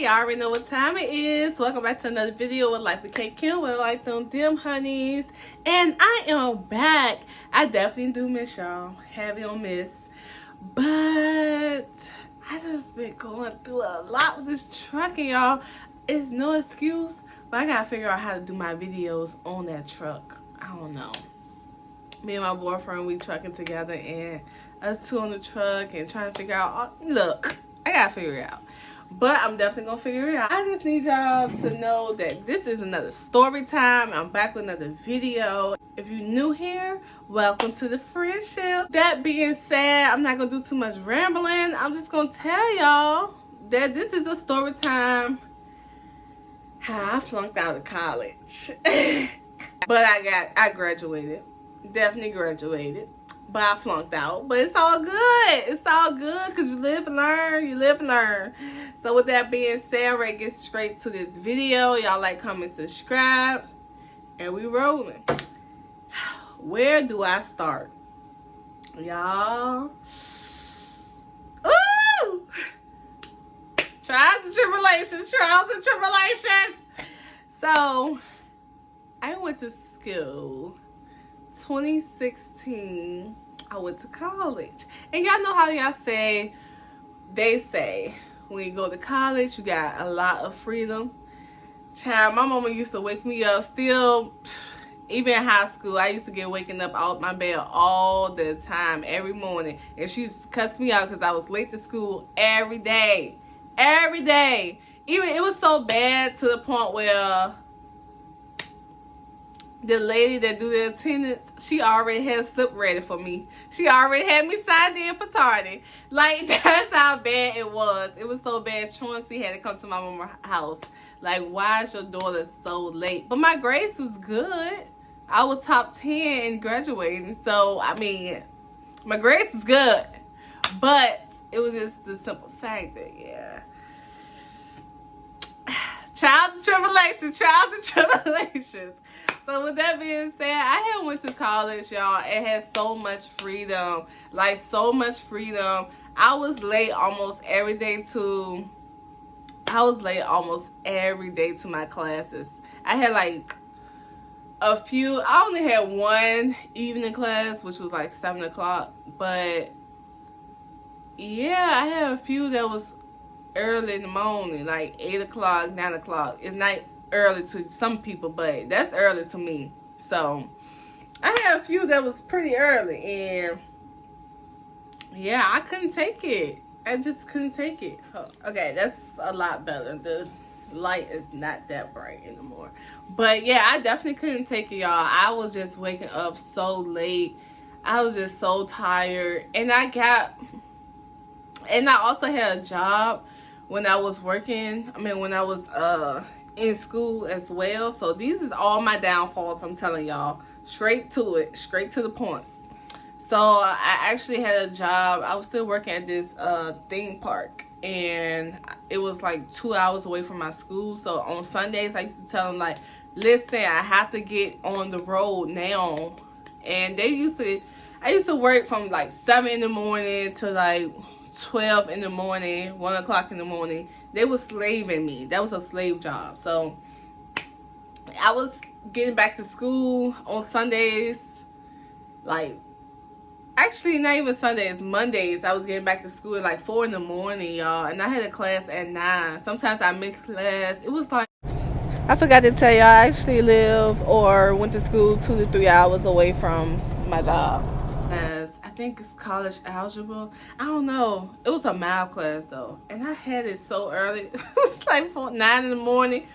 Y'all already know what time it is. Welcome back to another video with Life with Kate Kim, with like them honeys. And I am back. I definitely do miss y'all. Heavy on miss. But I just been going through a lot with this truck, and y'all, it's no excuse, but I gotta figure out how to do my videos on that truck. I don't know. Me and my boyfriend, we trucking together, and us two on the truck and trying to figure out, look, I gotta figure it out. But I'm definitely gonna figure it out. I just need y'all to know that this is another story time. I'm back with another video. If you're new here, welcome to the friendship. That being said, I'm not gonna do too much rambling. I'm just gonna tell y'all that this is a story time how I flunked out of college. But I graduated. Definitely graduated. But I flunked out. But it's all good. It's all good because you live and learn. You live and learn. So with that being said, I'm ready to get straight to this video. Y'all like, comment, subscribe. And we rolling. Where do I start? Y'all. Ooh! Trials and tribulations. Trials and tribulations. So, I went to school. 2016, I went to college. And y'all know how y'all say, they say, when you go to college, you got a lot of freedom. Child, my mama used to wake me up still, even in high school, I used to get waking up out my bed all the time, every morning. And she cussed me out because I was late to school every day. Every day. Even, it was so bad to the point where the lady that do the attendance, she already had a slip ready for me. She already had me signed in for tardy. Like, that's how bad it was. It was so bad, Chauncey had to come to my mama's house. Like, why is your daughter so late? But my grades was good. I was top 10 in graduating. So, I mean, my grades was good. But it was just the simple fact that, yeah. Trials and tribulations, trials and tribulations. So with that being said, I had went to college, y'all. It had so much freedom. Like, so much freedom. I was late almost every day to my classes. I had like a few. I only had one evening class, which was like 7 o'clock. But yeah, I had a few that was early in the morning, like 8 o'clock, 9 o'clock. It's not early to some people, but that's early to me. So I had a few that was pretty early, and yeah, I couldn't take it. I just couldn't take it. Okay, that's a lot better. The light is not that bright anymore. But yeah, I definitely couldn't take it, y'all. I was just waking up so late. I was just so tired, and I also had a job when I was working. when I was in school as well. So these is all my downfalls, I'm telling y'all. Straight to it, straight to the points. So I actually had a job. I was still working at this theme park, and it was like 2 hours away from my school. So on Sundays, I used to tell them, like, listen, I have to get on the road now. And I used to work from like 7 in the morning to like 12 in the morning, 1 o'clock in the morning. They were slaving me. That was a slave job. So I was getting back to school on Sundays. Like, actually not even Sundays, Mondays. I was getting back to school at like 4 in the morning, y'all. And I had a class at 9. Sometimes I missed class. It was like, I forgot to tell y'all, I actually live or went to school 2 to 3 hours away from my job. I think it's college algebra. I don't know. It was a math class though, and I had it so early. It was like 9 in the morning,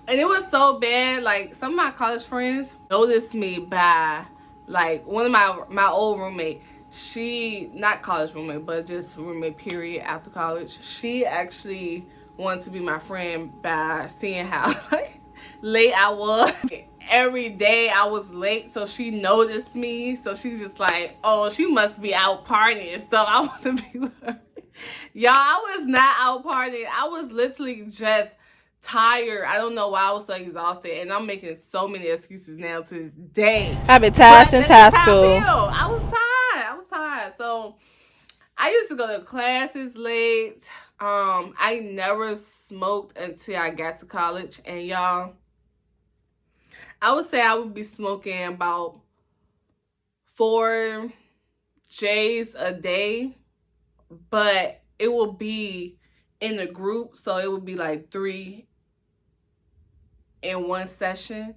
and it was so bad. Like, some of my college friends noticed me by, like, one of my old roommate. She, not college roommate, but just roommate period after college. She actually wanted to be my friend by seeing how late I was. Every day I was late, so she noticed me. So she's just like, oh, she must be out partying. So I want to be with her. Y'all, I was not out partying. I was literally just tired. I don't know why I was so exhausted, and I'm making so many excuses now to this day. I've been tired since high school. I was tired. So I used to go to classes late. I never smoked until I got to college. And y'all, I would say I would be smoking about 4 J's a day, but it will be in a group. So it would be like 3 in one session.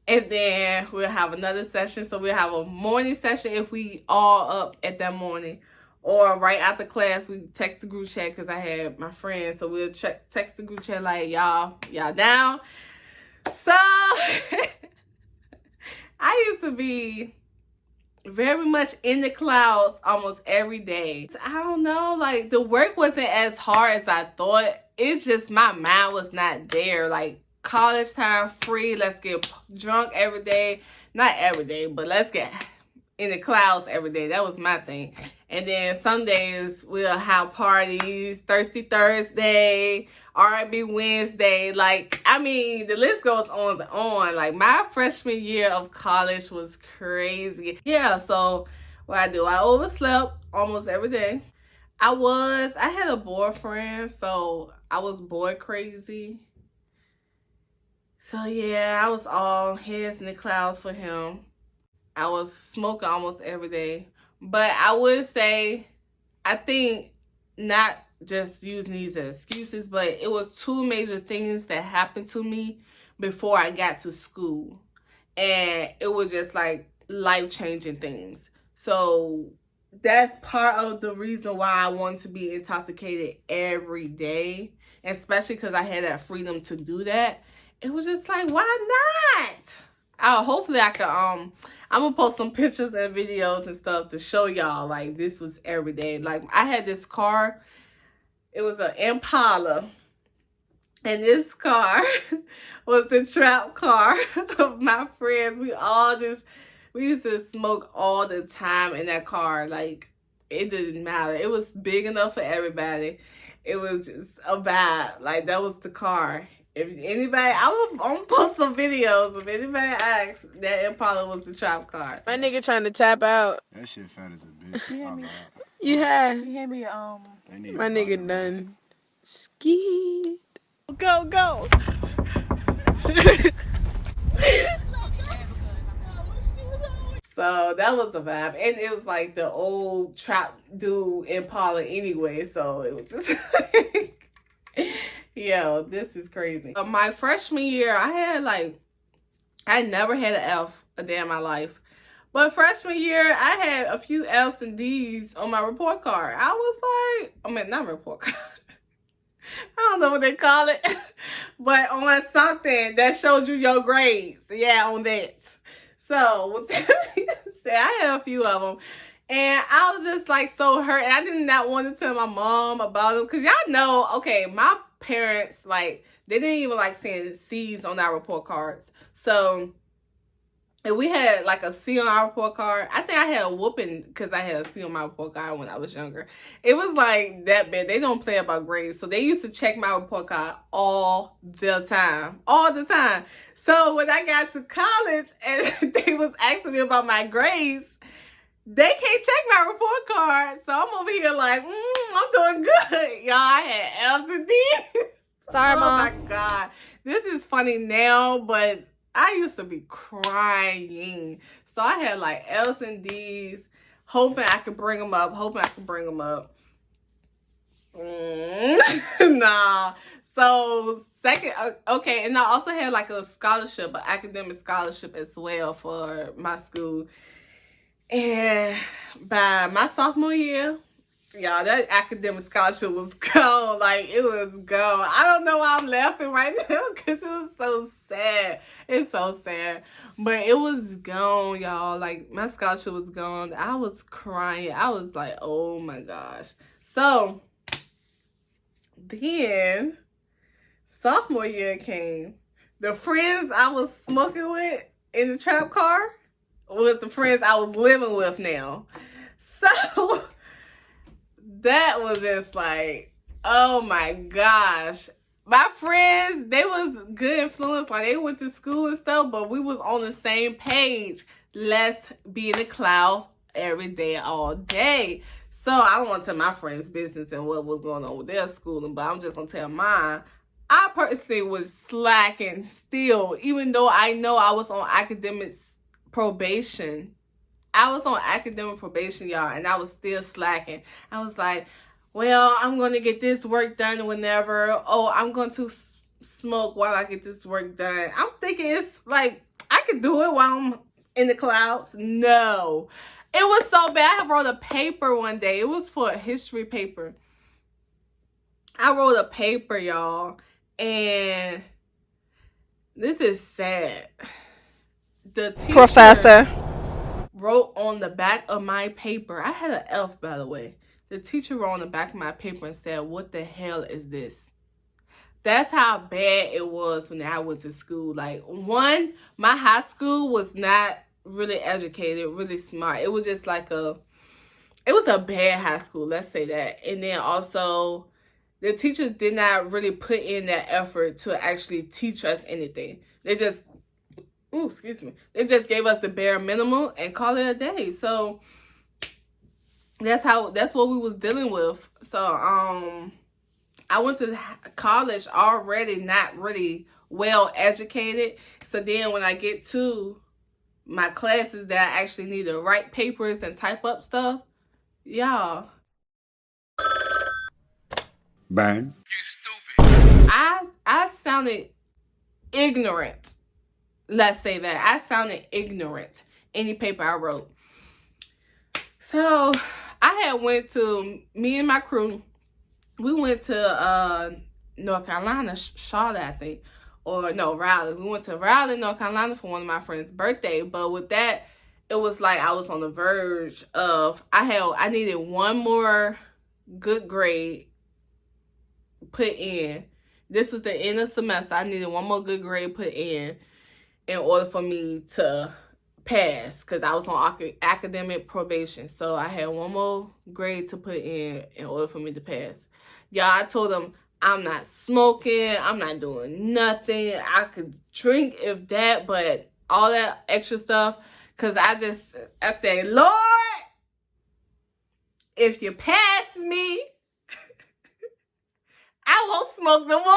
And then we'll have another session. So we'll have a morning session if we all up at that morning. Or right after class, we text the group chat because I had my friends. So we'll text the group chat like, y'all down? So I used to be very much in the clouds almost every day. I don't know, like the work wasn't as hard as I thought. It's just my mind was not there. Like college time, free, let's get drunk every day. Not every day, but let's get in the clouds every day. That was my thing. And then some days we'll have parties, Thirsty Thursday, R&B Wednesday. Like, I mean, the list goes on and on. Like, my freshman year of college was crazy. Yeah, so what I do, I overslept almost every day. I had a boyfriend, so I was boy crazy. So yeah, I was all heads in the clouds for him. I was smoking almost every day. But I would say, I think not just using these as excuses, but it was 2 major things that happened to me before I got to school. And it was just like life-changing things. So that's part of the reason why I wanted to be intoxicated every day, especially because I had that freedom to do that. It was just like, why not? Hopefully I could, I'm gonna post some pictures and videos and stuff to show y'all, like, this was every day. Like, I had this car, it was an Impala, and this car was the trap car of my friends. We used to smoke all the time in that car. Like, it didn't matter. It was big enough for everybody. It was just a vibe. Like, that was the car. If anybody, I'm gonna post some videos. If anybody asks, that Impala was the trap car. My nigga trying to tap out. That shit fat as a bitch. You hear me? Yeah. You hear me? My nigga done skied. Go. So that was the vibe. And it was like the old trap dude Impala anyway. So it was just like, yo, this is crazy. My freshman year, I never had an F a day in my life. But freshman year, I had a few F's and D's on my report card. I was like, not report card. I don't know what they call it. But on something that showed you your grades. Yeah, on that. So, with that being said, I had a few of them. And I was just like so hurt. And I did not want to tell my mom about them. Because y'all know, okay, my parents, like, they didn't even like seeing C's on our report cards. So, and we had like a C on our report card. I think I had a whooping because I had a C on my report card when I was younger. It was like that bad. They don't play about grades. So they used to check my report card all the time. All the time. So when I got to college and they was asking me about my grades, they can't check my report card. So I'm over here like, I'm doing good. Y'all, I had L's and D's. Sorry, Mom. Oh my God. This is funny now, but I used to be crying. So I had like L's and D's, hoping I could bring them up, Nah. So second, okay, and I also had like a scholarship, an academic scholarship as well for my school. And by my sophomore year, y'all, that academic scholarship was gone. Like, it was gone. I don't know why I'm laughing right now because it was so sad. It's so sad. But it was gone, y'all. Like, my scholarship was gone. I was crying. I was like, oh my gosh. So, then, sophomore year came. The friends I was smoking with in the trap car was the friends I was living with now. So, that was just like, oh my gosh. My friends, they was good influence. Like, they went to school and stuff, but we was on the same page. Let's be in the clouds every day, all day. So I don't want to tell my friends' business and what was going on with their schooling, but I'm just going to tell mine. I personally was slacking still, even though I know I was on academic probation. I was on academic probation, y'all, and I was still slacking. I was like, well, I'm going to get this work done whenever. Oh, I'm going to smoke while I get this work done. I'm thinking it's like, I could do it while I'm in the clouds. No. It was so bad. I wrote a paper one day. It was for a history paper. I wrote a paper, y'all, and this is sad. The teacher Professor wrote on the back of my paper. I had an F, by the way. The teacher wrote on the back of my paper and said, "What the hell is this?" That's how bad it was when I went to school. Like, one, my high school was not really educated, really smart. It was just like it was a bad high school, let's say that. And then also, the teachers did not really put in that effort to actually teach us anything. They just, they just gave us the bare minimum and call it a day. So that's what we was dealing with. So I went to college already not really well educated. So then when I get to my classes that I actually need to write papers and type up stuff, y'all, Bang. You stupid. I sounded ignorant. Let's say that. I sounded ignorant any paper I wrote. So I had went to, me and my crew, we went to North Carolina, Charlotte, I think. Or no, Raleigh. We went to Raleigh, North Carolina for one of my friends' birthday. But with that, it was like I was on the verge of, I needed one more good grade put in. This was the end of semester. I needed one more good grade put in order for me to pass, because I was on academic probation. So I had one more grade to put in order for me to pass. Y'all, I told them, I'm not smoking, I'm not doing nothing. I could drink if that, but all that extra stuff, because I said, Lord, if you pass me, I won't smoke no more.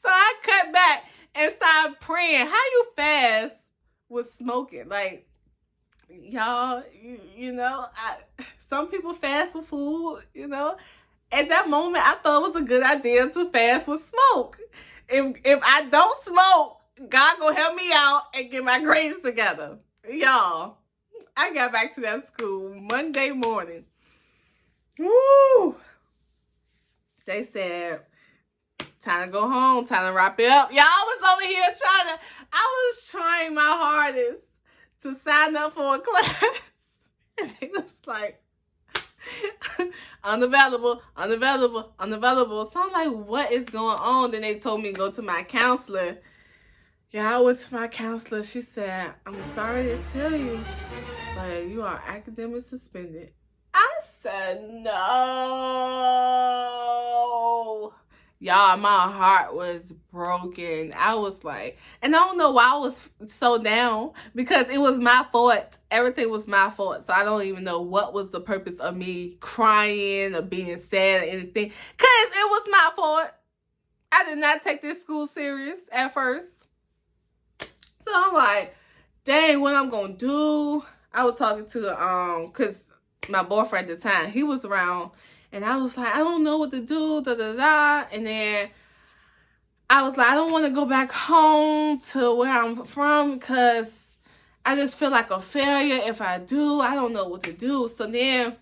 So I cut back and started praying. How you fast with smoking? Like, y'all, you know, some people fast with food, you know. At that moment, I thought it was a good idea to fast with smoke. If I don't smoke, God gonna help me out and get my grades together. Y'all, I got back to that school Monday morning. Woo! They said, time to go home, time to wrap it up. Y'all, I was over here I was trying my hardest to sign up for a class. And they was like, unavailable. So I'm like, what is going on? Then they told me to go to my counselor. Yeah, I went to my counselor. She said, I'm sorry to tell you, but you are academically suspended. I said, no. Y'all, my heart was broken. I was like, and I don't know why I was so down, because it was my fault. Everything was my fault. So I don't even know what was the purpose of me crying or being sad or anything, because it was my fault. I did not take this school serious at first. So I'm like, dang, what I'm going to do? I was talking to, because my boyfriend at the time, he was around. And I was like, I don't know what to do, And then I was like, I don't want to go back home to where I'm from, because I just feel like a failure if I do. I don't know what to do. So then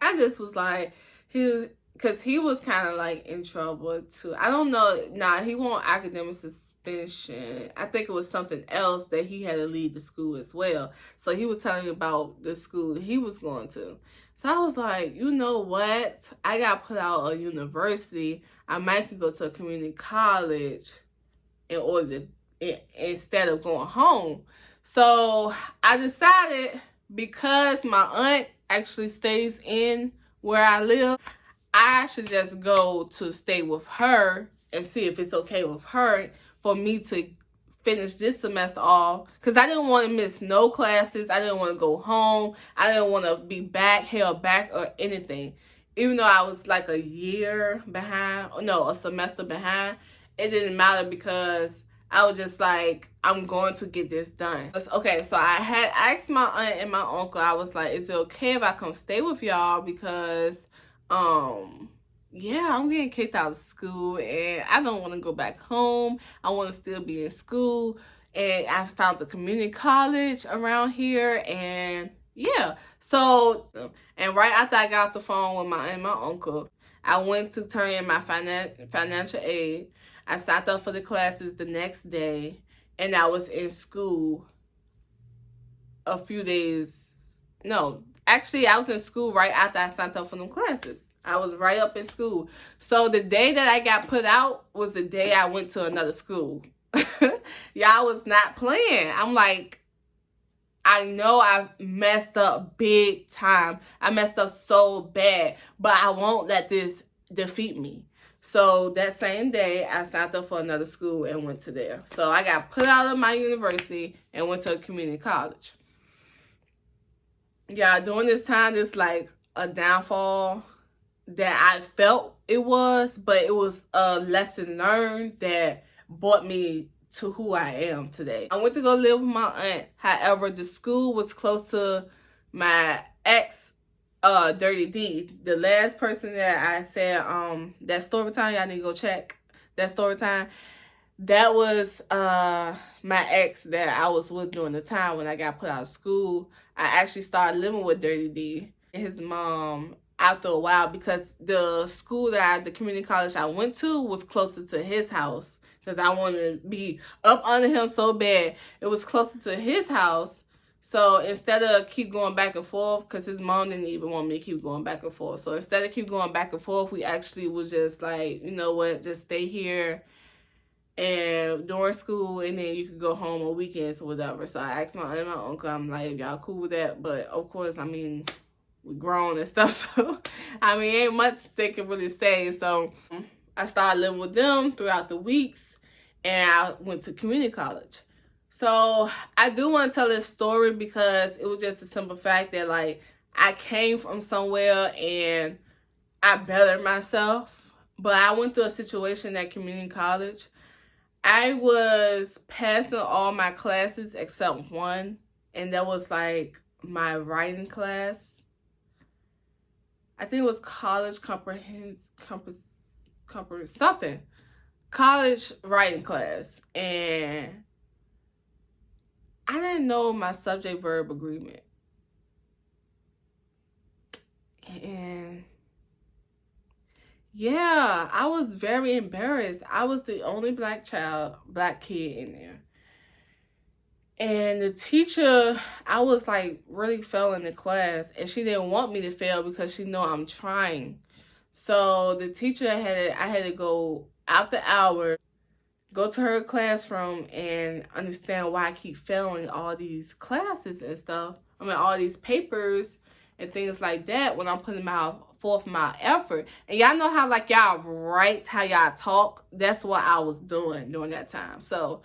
I just was like, because he was kind of like in trouble too. I don't know. Nah, he won't academic suspension. I think it was something else that he had to leave the school as well. So he was telling me about the school he was going to. So I was like, you know what? I got put out of university. I might could go to a community college instead of going home. So I decided, because my aunt actually stays in where I live, I should just go to stay with her and see if it's okay with her for me to finish this semester off because I didn't want to miss no classes. I didn't want to go home. I didn't want to be held back or anything. Even though I was like a year behind, no, a semester behind, it didn't matter because I was just like, I'm going to get this done. Okay, so I had asked my aunt and my uncle, I was like, is it okay if I come stay with y'all? Because, yeah, I'm getting kicked out of school and I don't want to go back home. I want to still be in school. And I found the community college around here and yeah. So, and right after I got off the phone with my aunt and my uncle, I went to turn in my financial aid. I signed up for the classes the next day and I was in school a few days. No, actually I was in school right after I signed up for them classes. I was right up in school. So the day that I got put out was the day I went to another school. Y'all was not playing. I'm like, I know I messed up big time. I messed up so bad, but I won't let this defeat me. So that same day, I signed up for another school and went to there. So I got put out of my university and went to a community college. Yeah, during this time, it's like a downfall that I felt it was, but it was a lesson learned that brought me to who I am today. I went to go live with my aunt. However, the school was close to my ex, Dirty D. The last person that I said, that story time, y'all need to go check that story time. That was my ex that I was with during the time when I got put out of school. I actually started living with Dirty D and his mom after a while because the school the community college I went to was closer to his house because I wanted to be up under him so bad. It was closer to his house. So instead of keep going back and forth, because his mom didn't even want me to keep going back and forth. So instead of keep going back and forth, we actually was just like, you know what, just stay here and during school, and then you could go home on weekends or whatever. So I asked my aunt and my uncle, I'm like, y'all cool with that? But of course, I mean, we grown and stuff. So, I mean, ain't much they can really say. So I started living with them throughout the weeks, and I went to community college. So I do want to tell this story because it was just a simple fact that, like, I came from somewhere and I bettered myself. But I went through a situation at community college. I was passing all my classes except one, and that was like my writing class. I think it was college college writing class, and I didn't know my subject verb agreement. And yeah, I was very embarrassed. I was the only black kid in there. And the teacher, I was like really failing the class, and she didn't want me to fail because she know I'm trying. So the teacher I had to go after hours, go to her classroom and understand why I keep failing all these classes and stuff. I mean, all these papers and things like that when I'm putting forth my effort. And y'all know how like y'all write, how y'all talk. That's what I was doing during that time. So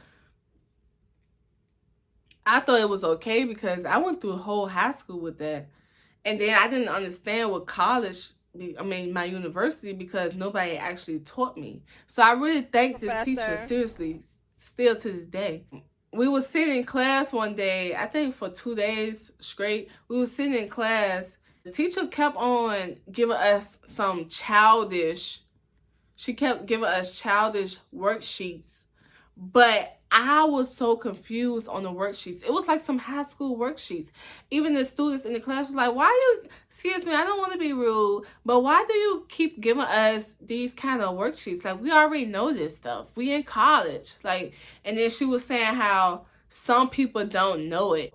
I thought it was okay because I went through whole high school with that. And then I didn't understand what college, I mean, my university, because nobody actually taught me. So I really thank this teacher, seriously, still to this day. We were sitting in class one day, I think for 2 days straight. We were sitting in class. The teacher kept on giving us some childish, she kept giving us childish worksheets. But I was so confused on the worksheets. It was like some high school worksheets. Even the students in the class was like, why you, excuse me, I don't want to be rude, but why do you keep giving us these kind of worksheets? Like, we already know this stuff. We in college. Like, and then she was saying how some people don't know it.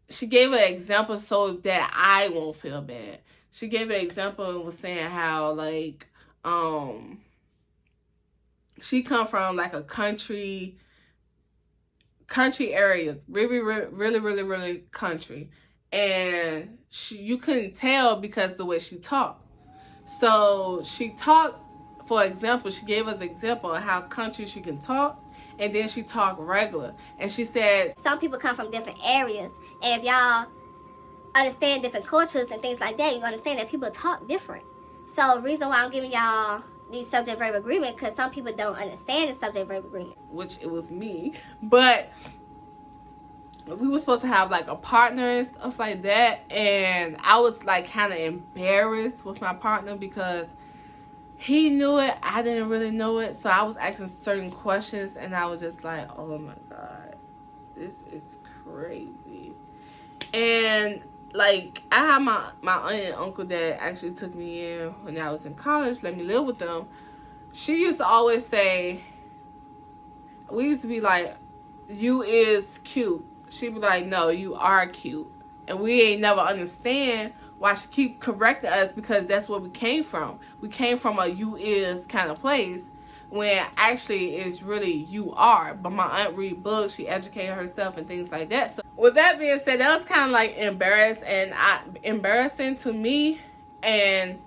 She gave an example so that I won't feel bad. She gave an example and was saying how, like, she come from like a country area, really country, and you couldn't tell because the way she talked. So she talked, for example, she gave us an example of how country she can talk, and then she talked regular. And she said, some people come from different areas, and if y'all understand different cultures and things like that, you understand that people talk different. So the reason why I'm giving y'all these subject verb agreement, because some people don't understand the subject verb agreement. Which it was me, but we were supposed to have like a partner and stuff like that, and I was like kind of embarrassed with my partner because he knew it, I didn't really know it, so I was asking certain questions, and I was just like, oh my god, this is crazy. And like, I had my aunt and uncle that actually took me in when I was in college, let me live with them. She used to always say, we used to be like, you is cute. She'd be like, no, you are cute. And we ain't never understand why she keep correcting us, because that's where we came from. We came from a you is kind of place, when actually it's really you are. But my aunt read books, she educated herself and things like that. So with that being said, that was kind of like embarrassing to me, and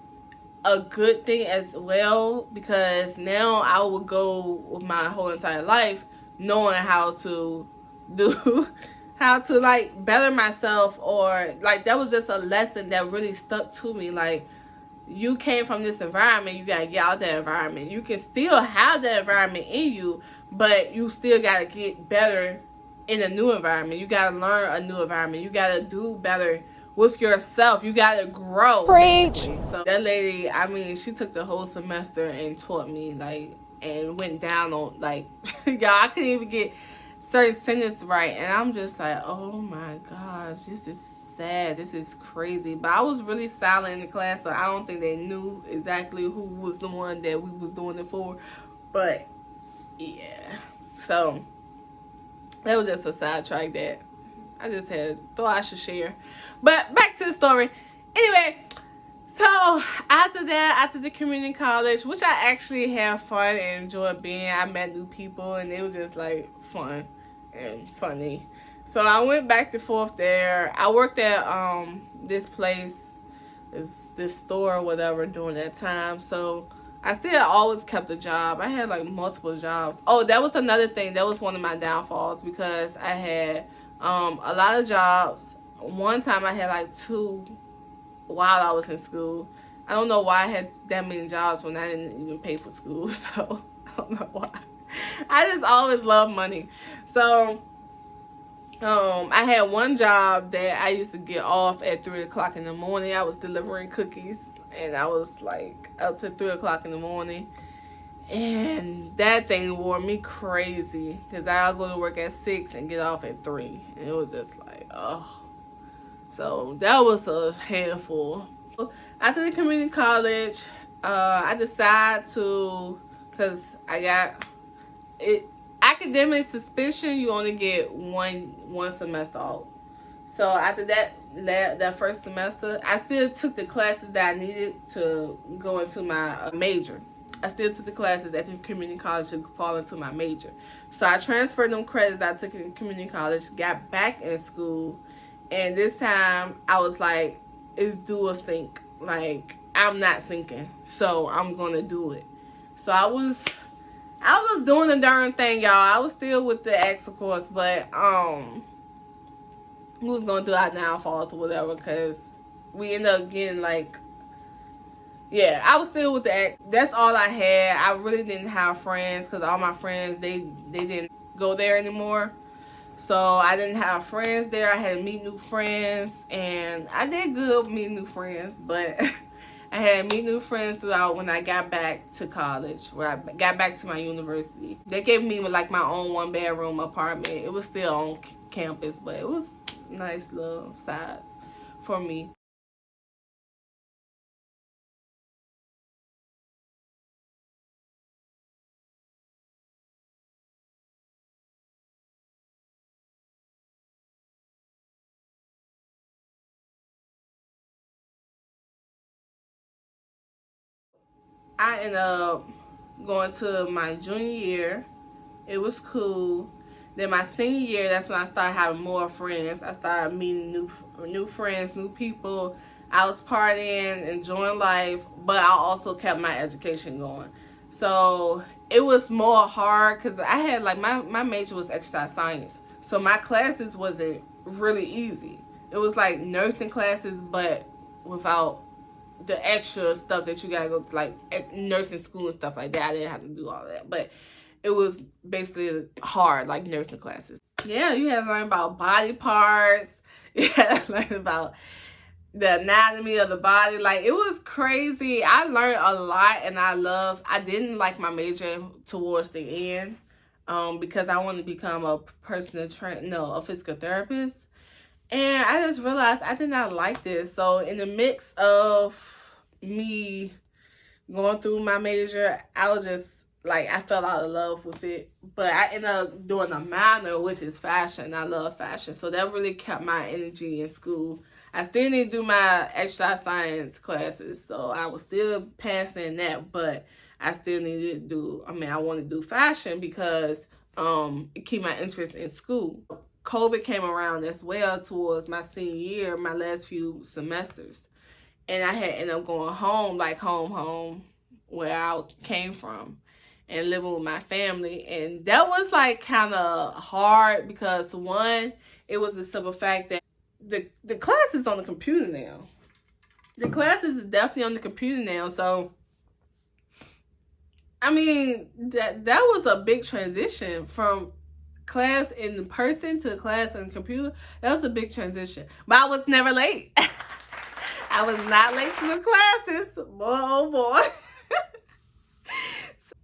a good thing as well, because now I would go with my whole entire life knowing how to do how to like better myself, or like that was just a lesson that really stuck to me. Like, you came from this environment, you gotta get out that environment. You can still have that environment in you, but you still gotta get better in a new environment. You gotta learn a new environment. You gotta do better with yourself. You gotta grow. Preach. So that lady, I mean, she took the whole semester and taught me, like, and went down on, like, y'all, I couldn't even get certain sentences right, and I'm just like, oh my gosh, this is sad, this is crazy. But I was really silent in the class, so I don't think they knew exactly who was the one that we was doing it for. But yeah, so that was just a sidetrack that I just thought I should share. But back to the story. Anyway, so after that, after the community college, which I actually had fun and enjoyed being, I met new people, and it was just like fun and funny. So I went back and forth there. I worked at this place, this store or whatever during that time. So I still always kept a job. I had like multiple jobs. Oh, that was another thing. That was one of my downfalls, because I had a lot of jobs. One time I had like 2 while I was in school. I don't know why I had that many jobs when I didn't even pay for school. So I don't know why. I just always loved money. So I had one job that I used to get off at 3 o'clock in the morning. I was delivering cookies, and I was like up to 3 o'clock in the morning. And that thing wore me crazy, because I'll go to work at 6 and get off at 3. And it was just like, oh. So that was a handful. After the community college, I decided to, because I got it academic suspicion, you only get one semester off. So after that first semester, I still took the classes that I needed to go into my major. I still took the classes at the community college to fall into my major. So I transferred them credits I took in community college, got back in school, and this time I was like, it's do or sink. Like, I'm not sinking, so I'm gonna do it. So I was doing the darn thing, y'all. I was still with the AXA course, but we was gonna do our downfalls or whatever, because we ended up getting like, yeah, I was still with the AXA. That's all I had. I really didn't have friends, because all my friends, they didn't go there anymore. So I didn't have friends there. I had to meet new friends, and I did good meeting new friends, but I had to meet new friends throughout when I got back to college, where I got back to my university. They gave me like my own 1-bedroom apartment. It was still on campus, but it was nice little size for me. I ended up going to my junior year. It was cool. Then my senior year, that's when I started having more friends. I started meeting new friends, new people. I was partying, enjoying life, but I also kept my education going. So it was more hard because I had like my major was exercise science, so my classes wasn't really easy. It was like nursing classes, but without the extra stuff that you gotta go to, like nursing school and stuff like that. I didn't have to do all that, but it was basically hard, like nursing classes. Yeah, you had to learn about body parts. You had to learn about the anatomy of the body. Like, it was crazy. I learned a lot, and I didn't like my major towards the end, because I wanted to become a a physical therapist. And I just realized I did not like this. So in the mix of me going through my major, I was just like, I fell out of love with it. But I ended up doing a minor, which is fashion. I love fashion. So that really kept my energy in school. I still need to do my exercise science classes. So I was still passing that, but I still needed to do, I want to do fashion because it keep my interest in school. COVID came around as well towards my senior year, my last few semesters. And I had ended up going home, like home, where I came from, and living with my family. And that was like kind of hard because, one, it was the simple fact that the class is on the computer now. The classes is definitely on the computer now. So, I mean, that was a big transition from class in person to class on the computer. That was a big transition. But I was never late. I was not late to the classes. Boy, oh boy. So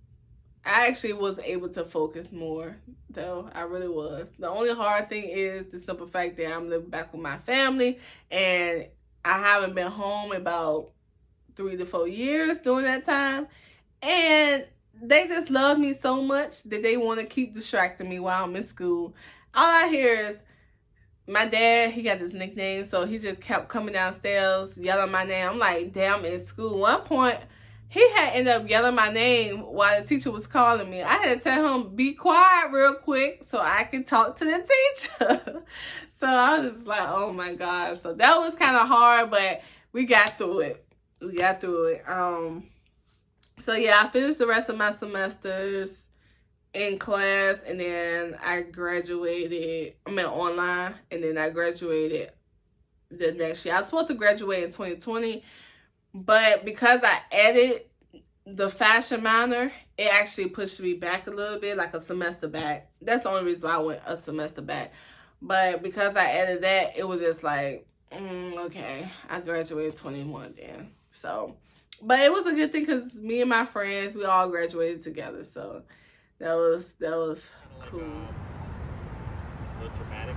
I actually was able to focus more, though. I really was. The only hard thing is the simple fact that I'm living back with my family, and I haven't been home about 3 to 4 years during that time. And they just love me so much that they want to keep distracting me while I'm in school. All I hear is my dad, he got this nickname, so he just kept coming downstairs, yelling my name. I'm like, damn, in school. One point, he had ended up yelling my name while the teacher was calling me. I had to tell him, be quiet real quick so I can talk to the teacher. So I was like, oh my gosh. So that was kind of hard, but we got through it. So yeah, I finished the rest of my semesters in class, and then I graduated, online, and then I graduated the next year. I was supposed to graduate in 2020, but because I added the fashion minor, it actually pushed me back a little bit, like a semester back. That's the only reason why I went a semester back. But because I added that, it was just like, okay, I graduated 21 then. So, but it was a good thing because me and my friends, we all graduated together. So that was cool. A little dramatic.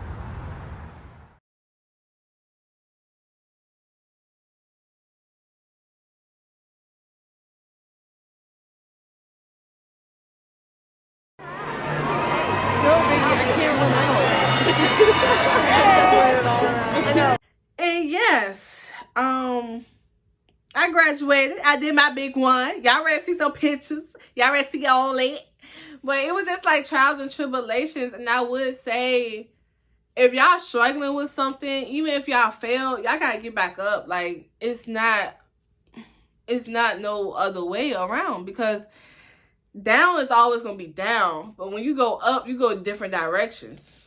And yes, I graduated. I did my big one. Y'all ready to see some pictures? Y'all ready to see all that? But it was just like trials and tribulations. And I would say, if y'all struggling with something, even if y'all fail, y'all gotta get back up. Like, it's not no other way around, because down is always gonna be down. But when you go up, you go different directions.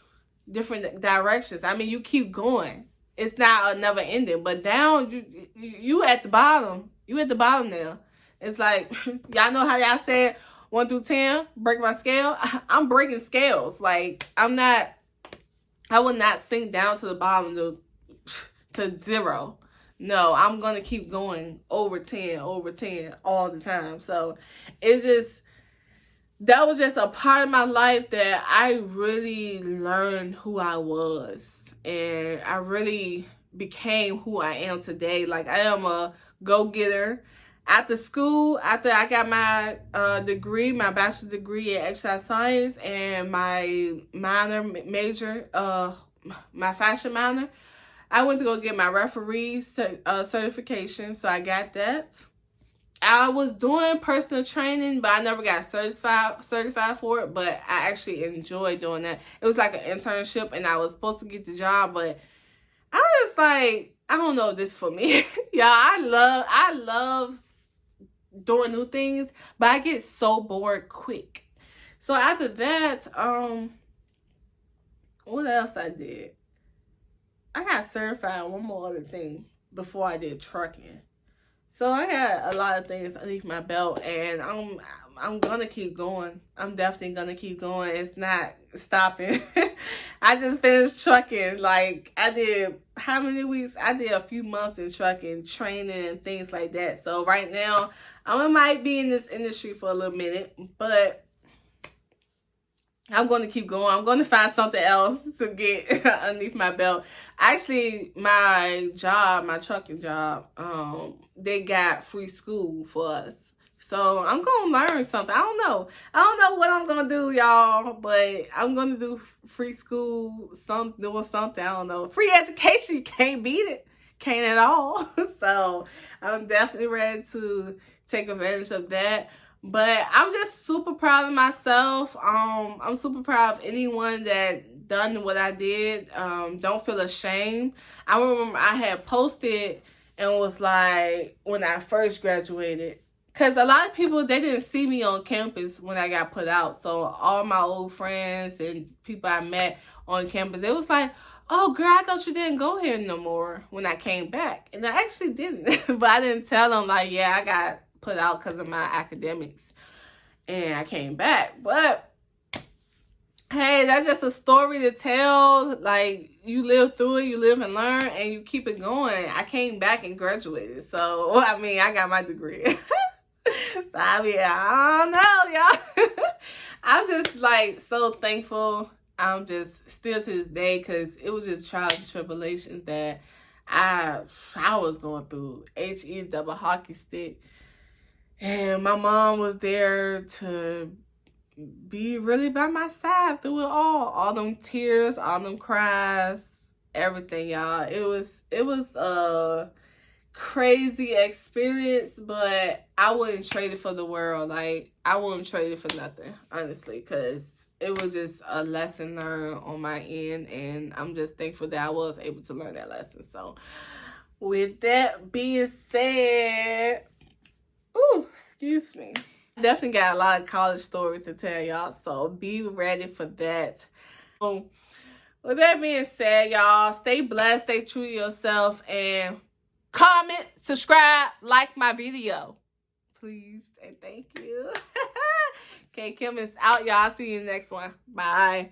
I mean, you keep going. It's not a never ending. But down, you at the bottom. You at the bottom now. It's like, y'all know how y'all said 1 through 10, break my scale. I'm breaking scales. Like, I will not sink down to the bottom to 0. No, I'm going to keep going over 10 all the time. So that was just a part of my life that I really learned who I was. And I really became who I am today. Like, I am a go-getter. After school, after I got my degree, my bachelor's degree in exercise science, and my major, my fashion minor, I went to go get my referee certification. So I got that. I was doing personal training, but I never got certified for it. But I actually enjoyed doing that. It was like an internship, and I was supposed to get the job, but I was like, I don't know if this is for me. Yeah, I love doing new things, but I get so bored quick. So after that, what else I did? I got certified in one more other thing before I did trucking. So I got a lot of things underneath my belt, and I'm gonna keep going. I'm definitely gonna keep going. It's not stopping. I just finished trucking. Like, I did how many weeks? I did a few months in trucking, training and things like that. So right now, I might be in this industry for a little minute, but I'm going to keep going. I'm going to find something else to get underneath my belt. Actually, my job, my trucking job, they got free school for us. So I'm going to learn something. I don't know what I'm going to do, y'all, but I'm going to do free school, doing something. I don't know. Free education, you can't beat it. Can't at all. So I'm definitely ready to take advantage of that. But I'm just super proud of myself. I'm super proud of anyone that done what I did. Don't feel ashamed. I remember I had posted and was like, when I first graduated, because a lot of people, they didn't see me on campus when I got put out. So all my old friends and people I met on campus, it was like, oh, girl, I thought you didn't go here no more when I came back. And I actually didn't. But I didn't tell them, like, yeah, I got put out because of my academics and I came back. But hey, that's just a story to tell. Like, you live through it, you live and learn, and you keep it going. I came back and graduated, so I mean, I got my degree. So I mean, I don't know, y'all. I'm just like so thankful. I'm just still to this day, because it was just trials and tribulations that I was going through. HE double hockey stick. And my mom was there to be really by my side through it all them tears, all them cries, everything, y'all. It was a crazy experience, but I wouldn't trade it for the world. Like, I wouldn't trade it for nothing, honestly, because it was just a lesson learned on my end, and I'm just thankful that I was able to learn that lesson. So with that being said, ooh, excuse me. Definitely got a lot of college stories to tell y'all, so be ready for that. With that being said, y'all, stay blessed, stay true to yourself, and comment, subscribe, like my video, please, and thank you. Okay, Kim is out, y'all. See you in the next one. Bye.